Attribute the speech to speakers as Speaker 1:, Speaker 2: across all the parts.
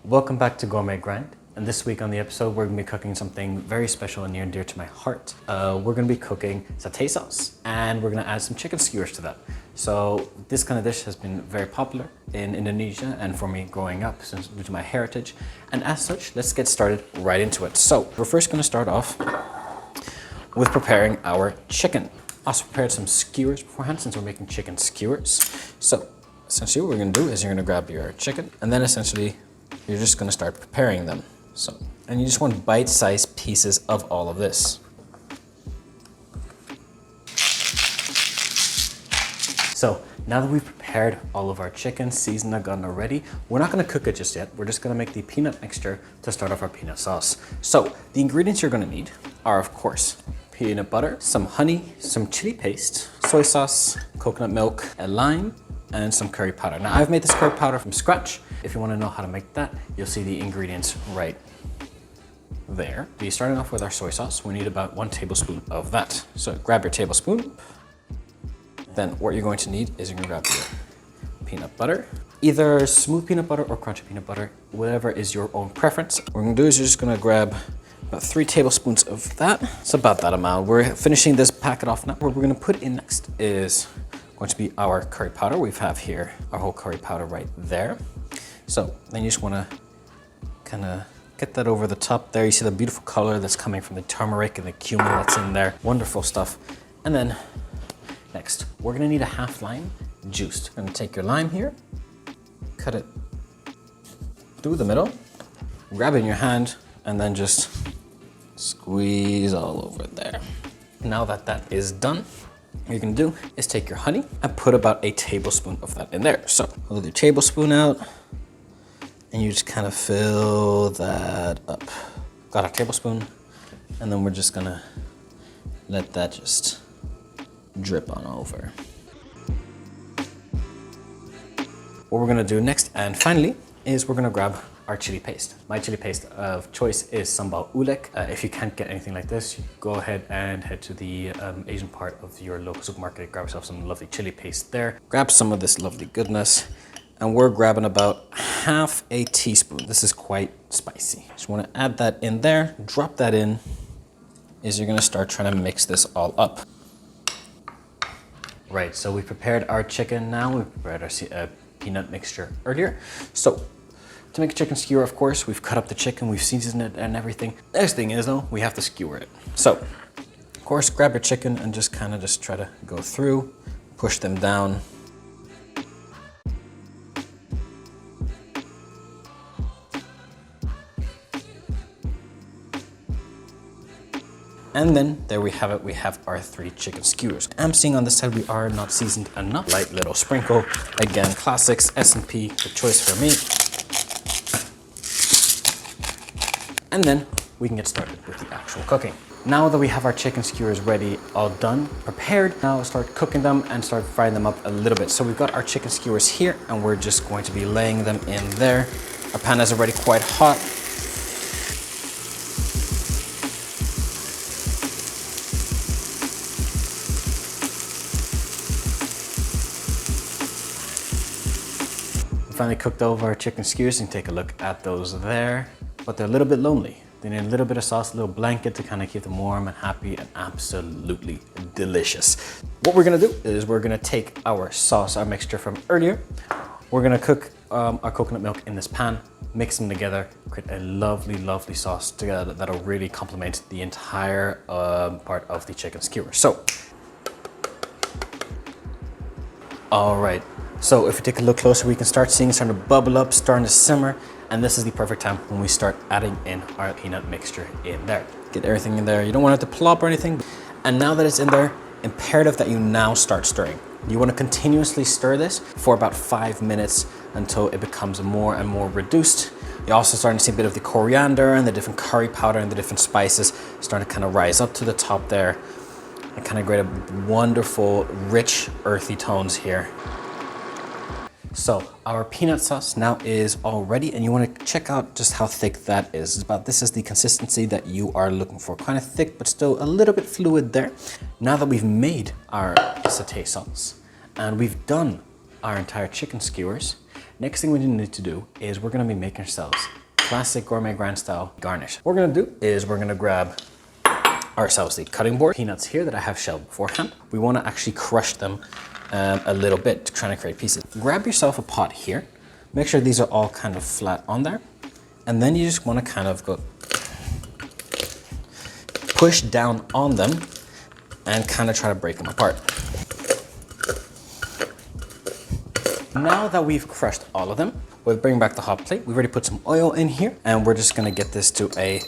Speaker 1: Welcome back to Gourmet Grind, and this week on the episode we're going to be cooking something very special and near and dear to my heart. We're going to be cooking satay sauce, and we're going to add some chicken skewers to that. So this kind of dish has been very popular in Indonesia and for me growing up since due to my heritage, and as such let's get started right into it. So we're first going to start off with preparing our chicken. I also prepared some skewers beforehand since we're making chicken skewers. So essentially what we're going to do is you're going to grab your chicken, and then essentially you're just going to start preparing them. And you just want bite-sized pieces of all of this. So now that we've prepared all of our chicken, seasoned and gotten it ready, we're not going to cook it just yet. We're just going to make the peanut mixture to start off our peanut sauce. So the ingredients you're going to need are, of course, peanut butter, some honey, some chili paste, soy sauce, coconut milk, a lime, and some curry powder. Now I've made this curry powder from scratch. If you want to know how to make that, you'll see the ingredients right there. We're starting off with our soy sauce. We need about 1 tablespoon of that. So grab your tablespoon. Then what you're going to need is you're going to grab your peanut butter. Either smooth peanut butter or crunchy peanut butter, whatever is your own preference. What we're going to do is you're just going to grab about 3 tablespoons of that. It's about that amount. We're finishing this packet off now. What we're going to put in next is going to be our curry powder. We have here our whole curry powder right there. So then you just want to kind of get that over the top there. You see the beautiful color that's coming from the turmeric and the cumin that's in there. Wonderful stuff. And then next, we're going to need a half lime juiced. You're going to take your lime here, cut it through the middle, grab it in your hand, and then just squeeze all over there. Now that that is done, what you're gonna do is take your honey and put about a tablespoon of that in there. So hold your tablespoon out and you just kind of fill that up. Got our tablespoon, and then we're just gonna let that just drip on over. What we're gonna do next and finally is we're gonna grab our chili paste. My chili paste of choice is sambal ulek. If you can't get anything like this, go ahead and head to the Asian part of your local supermarket, grab yourself some lovely chili paste there. Grab some of this lovely goodness, and we're grabbing about half a teaspoon. This is quite spicy. Just wanna add that in there, drop that in, as you're gonna start trying to mix this all up. Right, so we prepared our chicken now. We prepared our peanut mixture earlier. So to make a chicken skewer, of course, we've cut up the chicken, we've seasoned it and everything. Next thing is though, we have to skewer it. So, of course, grab your chicken and just kind of just try to go through, push them down. And then there we have it, we have our 3 chicken skewers. I'm seeing on this side we are not seasoned enough. Light little sprinkle, again, classics, S&P, the choice for me. And then we can get started with the actual cooking. Now that we have our chicken skewers ready, all done, prepared, now start cooking them and start frying them up a little bit. So we've got our chicken skewers here and we're just going to be laying them in there. Our pan is already quite hot. Finally cooked over our chicken skewers, and take a look at those there. But they're a little bit lonely. They need a little bit of sauce, a little blanket to kind of keep them warm and happy and absolutely delicious. What we're gonna do is we're gonna take our sauce, our mixture from earlier. We're gonna cook our coconut milk in this pan, mix them together, create a lovely, lovely sauce together that'll really complement the entire part of the chicken skewer. So, all right. So if you take a look closer, we can start seeing it starting to bubble up, starting to simmer, and this is the perfect time when we start adding in our peanut mixture in there. Get everything in there. You don't want it to plop or anything. And now that it's in there, imperative that you now start stirring. You want to continuously stir this for about 5 minutes until it becomes more and more reduced. You're also starting to see a bit of the coriander and the different curry powder and the different spices starting to kind of rise up to the top there and kind of create a wonderful, rich, earthy tones here. So our peanut sauce now is all ready, and you want to check out just how thick that is. This is the consistency that you are looking for. Kind of thick, but still a little bit fluid there. Now that we've made our satay sauce and we've done our entire chicken skewers, Next thing we need to do is we're gonna be making ourselves classic gourmet grand style garnish. What we're gonna do is we're gonna grab ourselves the cutting board, peanuts here that I have shelled beforehand. We wanna actually crush them a little bit to try to create pieces. Grab yourself a pot here. Make sure these are all kind of flat on there. And then you just wanna kind of go push down on them and kind of try to break them apart. Now that we've crushed all of them, we'll bring back the hot plate. We've already put some oil in here, and we're just gonna get this to a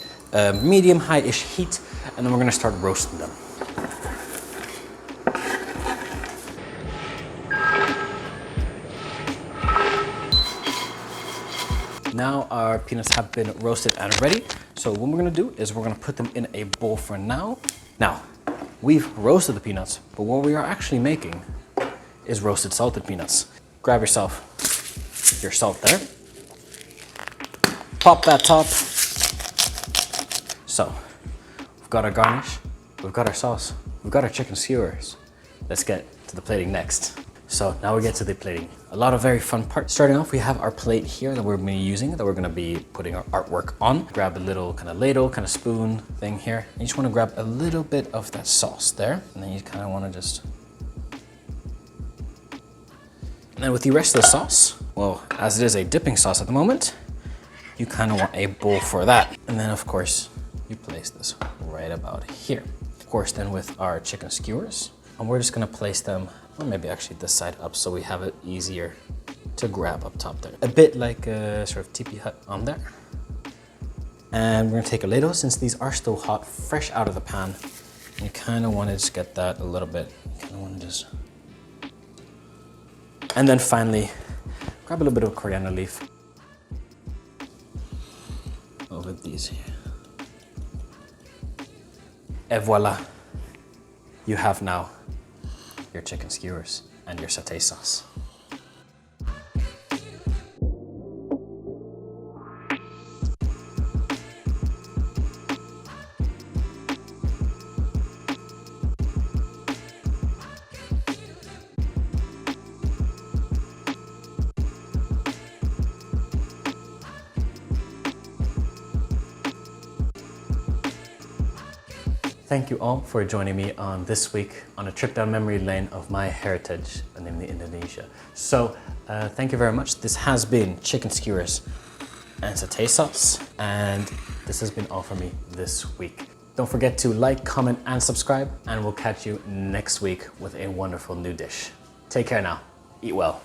Speaker 1: medium high-ish heat, and then we're gonna start roasting them. Now our peanuts have been roasted and ready. So what we're gonna do is we're gonna put them in a bowl for now. Now, we've roasted the peanuts, but what we are actually making is roasted salted peanuts. Grab yourself your salt there. Pop that top. So, we've got our garnish, we've got our sauce, we've got our chicken skewers. Let's get to the plating next. So now we get to the plating. A lot of very fun parts. Starting off, we have our plate here that we're gonna be using, that we're gonna be putting our artwork on. Grab a little kind of ladle, kind of spoon thing here. You just wanna grab a little bit of that sauce there. And then you kind of wanna just... And then with the rest of the sauce, well, as it is a dipping sauce at the moment, you kind of want a bowl for that. And then of course, you place this right about here. Of course, then with our chicken skewers, and we're just gonna place them, or maybe actually this side up so we have it easier to grab up top there. A bit like a sort of teepee hut on there. And we're gonna take a ladle, since these are still hot, fresh out of the pan. And you kind of wanna just get that a little bit. You kind of wanna just... And then finally, grab a little bit of coriander leaf over these here. Et voila, you have now your chicken skewers and your satay sauce. Thank you all for joining me on this week on a trip down memory lane of my heritage, namely Indonesia. So thank you very much. This has been chicken skewers and satay sauce, and this has been all for me this week. Don't forget to like, comment, and subscribe, and we'll catch you next week with a wonderful new dish. Take care now. Eat well.